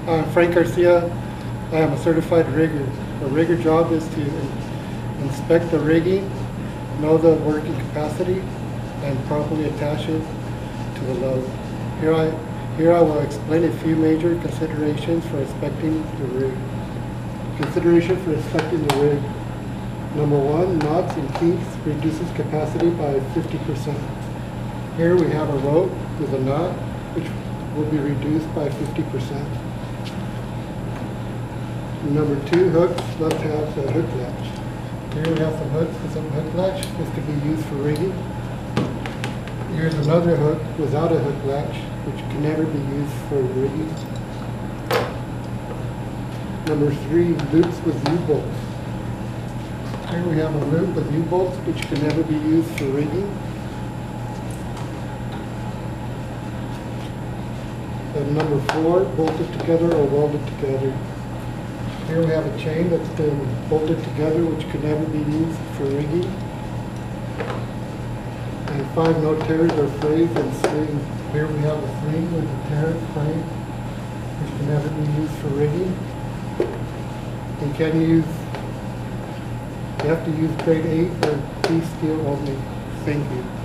I'm Frank Garcia. I am a certified rigger. A rigger job is to inspect the rigging, know the working capacity, and properly attach it to the load. Here I will explain a few major considerations for inspecting the rig. Consideration for inspecting the rig. Number one, knots and kinks reduces capacity by 50%. Here we have a rope with a knot, which will be reduced by 50%. Number two, hooks must have a hook latch. Here we have some hooks with some hook latch. This could be used for rigging. Here's another hook without a hook latch, which can never be used for rigging. Number three, loops with U-bolts. Here we have a loop with U-bolts, which can never be used for rigging. And number four, bolted together or welded together. Here we have a chain that's been bolted together, which could never be used for rigging. And five, no tears or frays and slings. Here we have a sling with a tear frame, which can never be used for rigging. You have to use grade 8 or B steel only. Thank you.